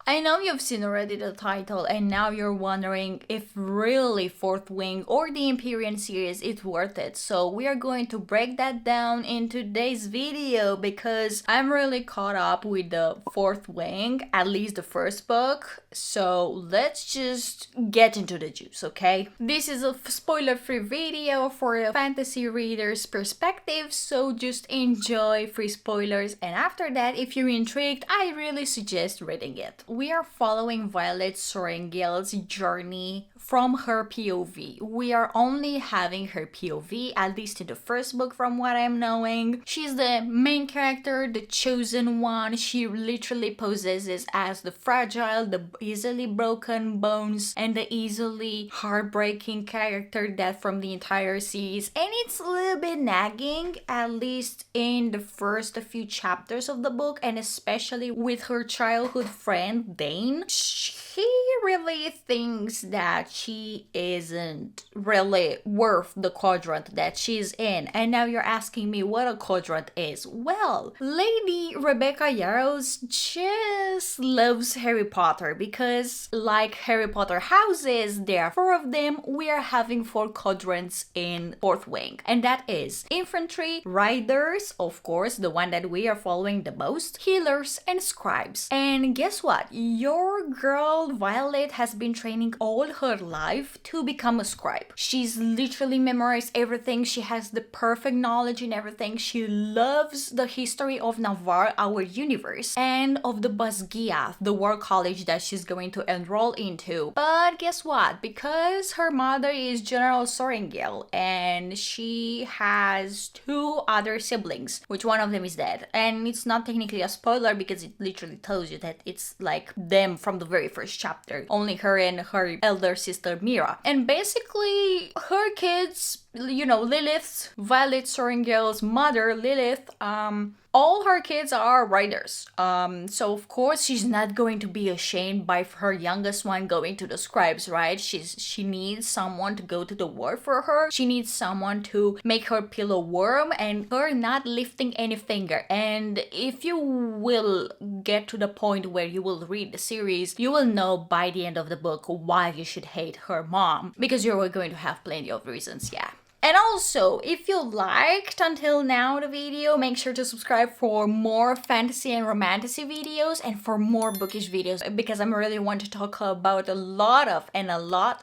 I know you've seen already the title and now you're wondering if really Fourth Wing or the Empyrean series is worth it. So we are going to break that down in today's video because I'm really caught up with the Fourth Wing, at least the first book. So let's just get into the juice, okay? This is a spoiler-free video for a fantasy reader's perspective, so just enjoy free spoilers, and after that, if you're intrigued, I really suggest reading it. We are following Violet Sorrengail's journey from her POV. We are only having her POV, at least in the first book from what I'm knowing. She's the main character, the chosen one. She literally possesses as the fragile, the easily broken bones, and the easily heartbreaking character that from the entire series. And it's a little bit nagging, at least in the first few chapters of the book, and especially with her childhood friend Dane. She really thinks that she isn't really worth the quadrant that she's in. And now you're asking me what a quadrant is. Well, Lady Rebecca Yarros just loves Harry Potter because, like Harry Potter houses, there are 4 of them. We are having 4 quadrants in Fourth Wing, and that is infantry, riders, of course, the one that we are following the most, healers, and scribes. And guess what? Your girl Violet has been training all her life to become a scribe. She's literally memorized everything. She has the perfect knowledge in everything. She loves the history of Navarre, our universe, and of the Basgiath, the war college that she's going to enroll into. But guess what? Because her mother is General Sorrengail and she has 2 other siblings, which one of them is dead. And it's not technically a spoiler because it literally tells you that it's like them from the very first chapter. Only her and her elder sister Mira. And basically her kids, you know, Lilith, Violet Sorrengail's mother, Lilith, all her kids are riders. So of course she's not going to be ashamed by her youngest one going to the scribes, right? She needs someone to go to the war for her. She needs someone to make her peel a worm and her not lifting any finger. And if you will get to the point where you will read the series, you will know by the end of the book why you should hate her mom, because you're going to have plenty of reasons, yeah. And also, if you liked until now the video, make sure to subscribe for more fantasy and romantasy videos and for more bookish videos, because I really want to talk about a lot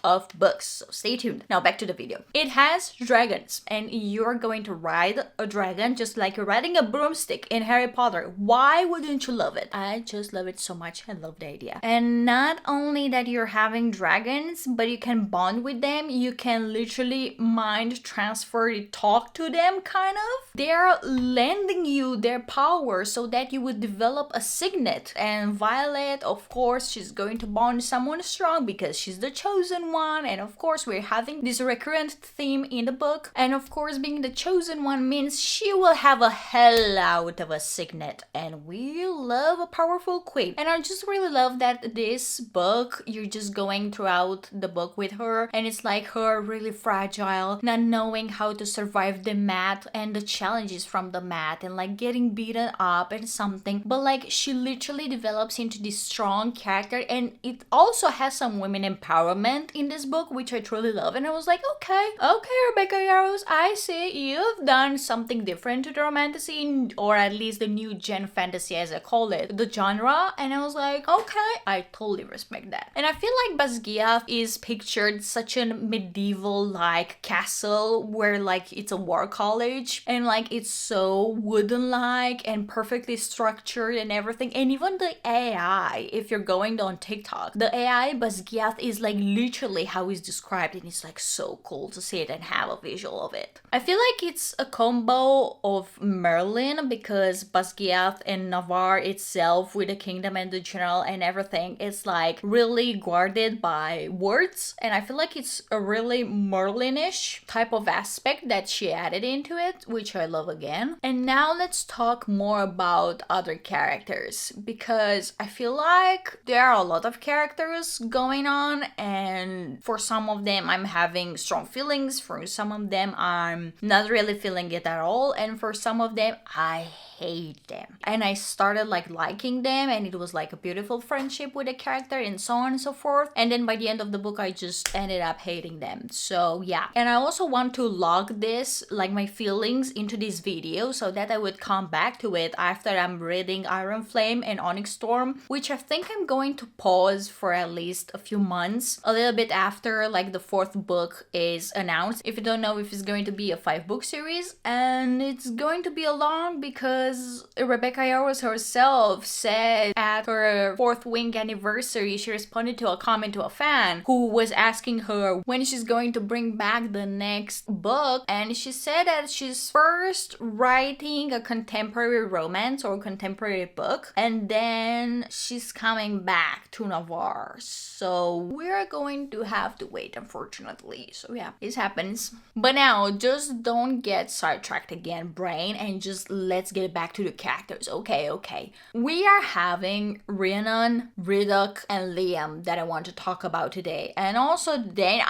of books. So stay tuned. Now back to the video. It has dragons and you're going to ride a dragon just like you're riding a broomstick in Harry Potter. Why wouldn't you love it? I just love it so much. I love the idea. And not only that you're having dragons, but you can bond with them. You can literally mind transfer, talk to them, kind of. They're lending you their power so that you would develop a signet. And Violet, of course, she's going to bond someone strong because she's the chosen one. And of course, we're having this recurrent theme in the book. And of course, being the chosen one means she will have a hell out of a signet. And we love a powerful queen. And I just really love that this book, you're just going throughout the book with her. And it's like her really fragile, not knowing how to survive the mat and the challenges from the mat and like getting beaten up and something, but like she literally develops into this strong character. And it also has some women empowerment in this book, which I truly love. And I was like, okay Rebecca Yarros, I see you've done something different to the romantasy, or at least the new gen fantasy as I call it, the genre. And I was like, okay, I totally respect that. And I feel like Basgiath is pictured such a medieval like castle where like it's a war college and like it's so wooden like and perfectly structured and everything. And even the AI, if you're going on TikTok, the AI Basgiath is like literally how it's described, and it's like so cool to see it and have a visual of it. I feel like it's a combo of Merlin, because Basgiath and Navarre itself with the kingdom and the general and everything is like really guarded by words, and I feel like it's a really Merlin-ish type of aspect that she added into it, which I love again. And now let's talk more about other characters, because I feel like there are a lot of characters going on, and for some of them I'm having strong feelings, for some of them I'm not really feeling it at all, and for some of them I hate them. And I started like liking them, and it was like a beautiful friendship with the character and so on and so forth. And then by the end of the book, I just ended up hating them. So yeah. And I also want to log this, like my feelings, into this video so that I would come back to it after I'm reading Iron Flame and Onyx Storm, which I think I'm going to pause for at least a few months, a little bit after like the 4th book is announced. If you don't know, if it's going to be a 5-book series, and it's going to be a long because Rebecca Yarros herself said at her 4th Wing anniversary, she responded to a comment to a fan who was asking her when she's going to bring back the next book, and she said that she's first writing a contemporary romance or contemporary book, and then she's coming back to Navarre. So we're going to have to wait, unfortunately. So yeah, this happens. But now, just don't get sidetracked again, brain, and just let's get back to the characters. Okay. We are having Rhiannon, Riddoch, and Liam that I want to talk about today. And also Dane.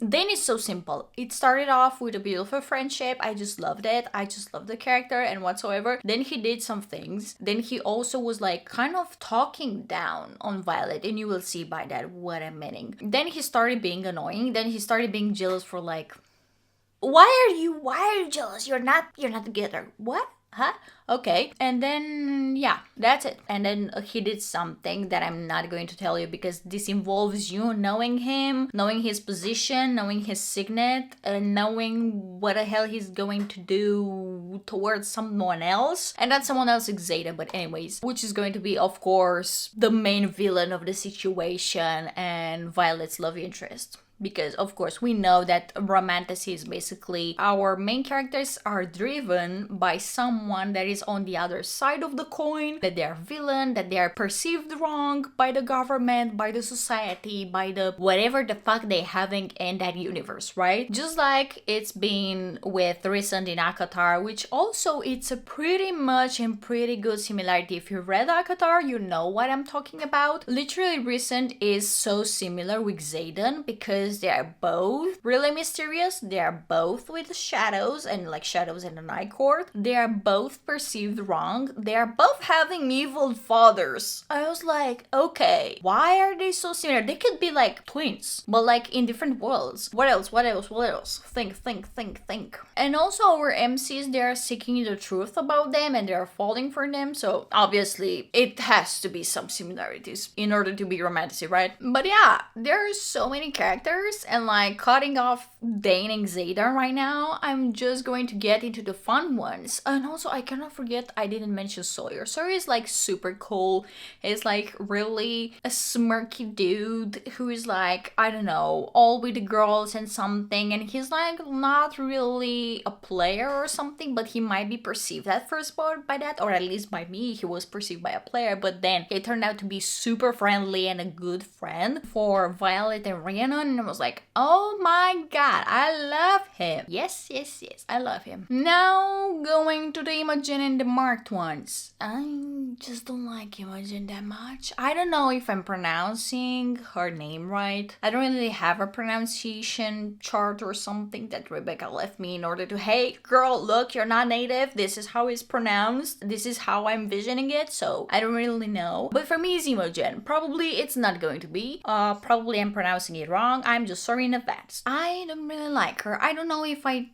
Dane is so simple. It started off with a beautiful friendship. I just loved it. I just loved the character and whatsoever. Then he did some things. Then he also was like kind of talking down on Violet, and you will see by that what I'm meaning. Then he started being annoying. Then he started being jealous for like, why are you jealous? You're not together. What? Huh? Okay. And then, yeah, that's it. And then he did something that I'm not going to tell you because this involves you knowing him, knowing his position, knowing his signet, and knowing what the hell he's going to do towards someone else. And that someone else is Zeta, but anyways, which is going to be, of course, the main villain of the situation and Violet's love interest. Because, of course, we know that romantasy is basically our main characters are driven by someone that is on the other side of the coin, that they are villain, that they are perceived wrong by the government, by the society, by the whatever the fuck they having in that universe, right? Just like it's been with Rhysand in ACOTAR, which also it's a pretty much and pretty good similarity. If you read ACOTAR, you know what I'm talking about. Literally, Rhysand is so similar with Xaden because they are both really mysterious. They are both with the shadows and like shadows in the Night Court. They are both perceived wrong. They are both having evil fathers. I was like, okay, why are they so similar? They could be like twins, but like in different worlds. What else? Think. And also our MCs, they are seeking the truth about them and they are falling for them. So obviously it has to be some similarities in order to be romantic, right? But yeah, there are so many characters. And like cutting off Dane and Zeta right now, I'm just going to get into the fun ones. And also I cannot forget I didn't mention Sawyer. Sawyer is like super cool. He's like really a smirky dude who is like, I don't know, all with the girls and something, and he's like not really a player or something, but he might be perceived at first by that, or at least by me he was perceived by a player, but then he turned out to be super friendly and a good friend for Violet and Rhiannon. And I was like, oh my god, I love him. Yes, I love him. Now going to the Imogen and the marked ones. I just don't like Imogen that much. I don't know if I'm pronouncing her name right. I don't really have a pronunciation chart or something that Rebecca left me in order to, hey girl, look, you're not native. This is how it's pronounced. This is how I'm visioning it. So I don't really know. But for me, it's Imogen. Probably it's not going to be. Probably I'm pronouncing it wrong. I'm just sorry in advance. I don't really like her. I don't know if I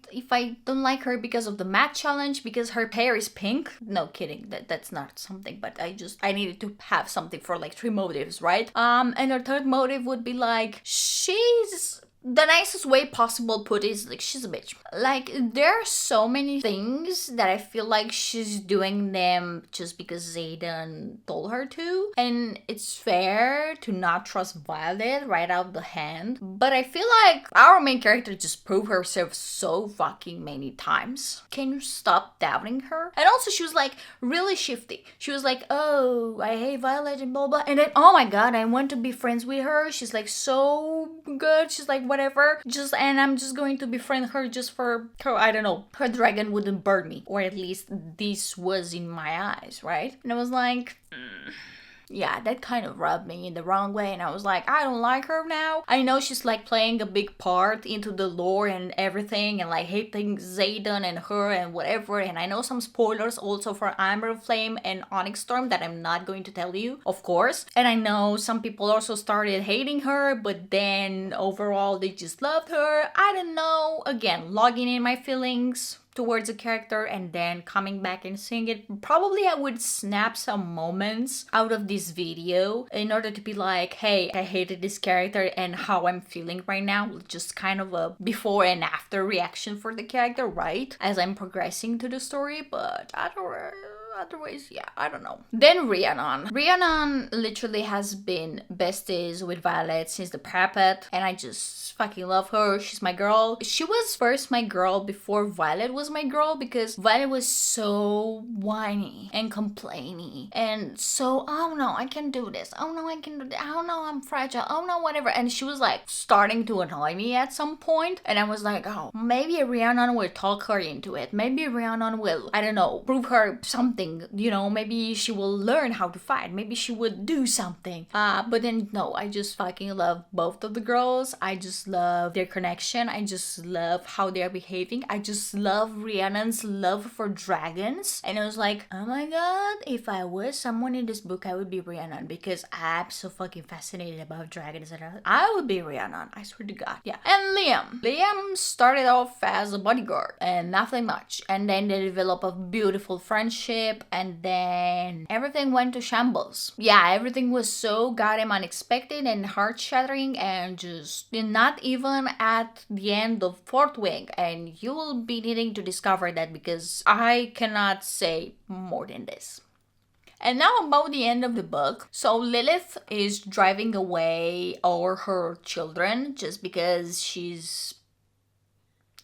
don't like her because of the matte challenge, because her hair is pink. No kidding, that's not something, but I needed to have something for like 3 motives, right? And her third motive would be like, she's the nicest way possible put is like she's a bitch. Like there are so many things that I feel like she's doing them just because Zayden told her to, and it's fair to not trust Violet right out the hand, but I feel like our main character just proved herself so fucking many times. Can you stop doubting her? And also she was like really shifty. She was like, oh, I hate Violet and blah blah, and then oh my god, I want to be friends with her. She's like so good. She's like whatever, and I'm just going to befriend her just for her, I don't know, her dragon wouldn't burn me, or at least this was in my eyes, right? And I was like, yeah, that kind of rubbed me in the wrong way, and I was like, I don't like her now. I know she's like playing a big part into the lore and everything, and like hating Zayden and her and whatever, and I know some spoilers also for Amber Flame and Onyx Storm that I'm not going to tell you, of course. And I know some people also started hating her, but then overall they just loved her. I don't know. Again, logging in my feelings towards a character and then coming back and seeing it. Probably I would snap some moments out of this video in order to be like, hey, I hated this character and how I'm feeling right now. Just kind of a before and after reaction for the character, right? As I'm progressing to the story, but otherwise, yeah, I don't know. Then Rhiannon. Rhiannon literally has been besties with Violet since the parapet, and I just fucking love her. She's my girl. She was first my girl before Violet was my girl, because Violet was so whiny and complainy and so, oh no, I can do this. Oh no, I can do that. Oh no, I'm fragile. Oh no, whatever. And she was like starting to annoy me at some point, and I was like, oh, maybe Rhiannon will talk her into it. Maybe Rhiannon will, I don't know, prove her something. You know, maybe she will learn how to fight. Maybe she would do something. But then no, I just fucking love both of the girls. I just love their connection. I just love how they're behaving. I just love Rhiannon's love for dragons. And I was like, oh my god, if I was someone in this book, I would be Rhiannon, because I'm so fucking fascinated about dragons. And I would be Rhiannon, I swear to god. Yeah. And Liam started off as a bodyguard and nothing much, and then they develop a beautiful friendship, and then everything went to shambles. Yeah, everything was so goddamn unexpected and heart-shattering, and just not even at the end of Fourth Wing, and you will be needing to discover that, because I cannot say more than this. And now about the end of the book. So Lilith is driving away all her children just because she's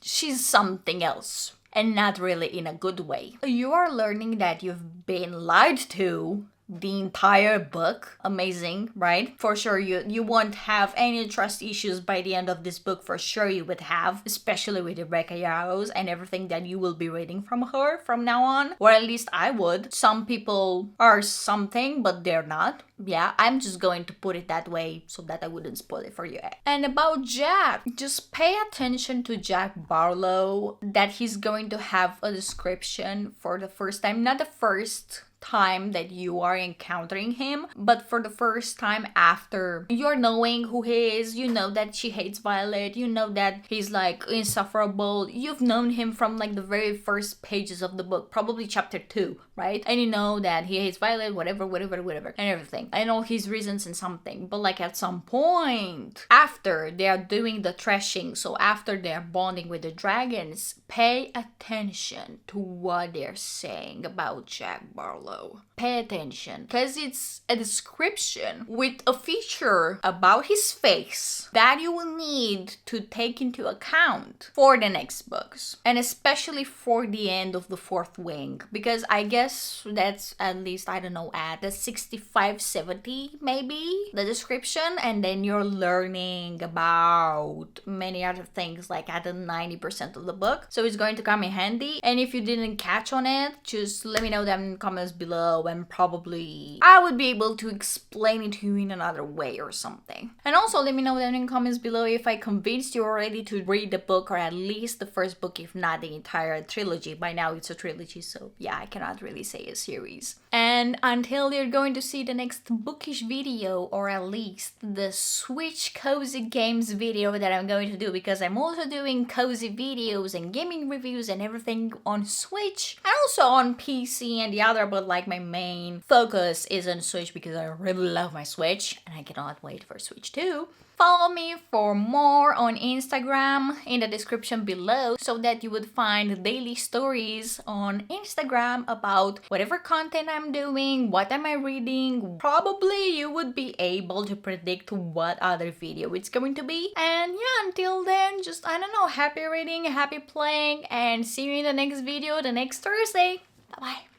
something else. And not really in a good way. You are learning that you've been lied to the entire book. Amazing, right? For sure, you won't have any trust issues by the end of this book. For sure you would have, especially with Rebecca Yarros and everything that you will be reading from her from now on. Or at least I would. Some people are something, but they're not. Yeah, I'm just going to put it that way so that I wouldn't spoil it for you. And about Jack, just pay attention to Jack Barlow, that he's going to have a description for the first time. Not the first time that you are encountering him, but for the first time after you're knowing who he is. You know that she hates Violet, you know that he's like insufferable. You've known him from like the very first pages of the book, probably chapter 2, right? And you know that he hates Violet, whatever, and everything. I know his reasons and something, but like at some point after they are doing the threshing, so after they're bonding with the dragons, pay attention to what they're saying about Jack Barlow. Pay attention, because it's a description with a feature about his face that you will need to take into account for the next books, and especially for the end of the Fourth Wing, because I guess that's at least, I don't know, at the 65-70 maybe the description, and then you're learning about many other things like at the 90% of the book, so it's going to come in handy. And if you didn't catch on it, just let me know down in the comments below, and probably I would be able to explain it to you in another way or something. And also let me know down in the comments below if I convinced you already to read the book, or at least the first book, if not the entire trilogy. By now it's a trilogy, so yeah, I cannot really say a series. And until you're going to see the next bookish video, or at least the Switch cozy games video that I'm going to do, because I'm also doing cozy videos and gaming reviews and everything on Switch and also on PC and the other, but like my main focus is on Switch because I really love my Switch and I cannot wait for Switch 2. Follow me for more on Instagram in the description below, so that you would find daily stories on Instagram about whatever content I'm doing, what am I reading. Probably you would be able to predict what other video it's going to be. And yeah, until then, just, I don't know, happy reading, happy playing, and see you in the next video the next Thursday. Bye bye.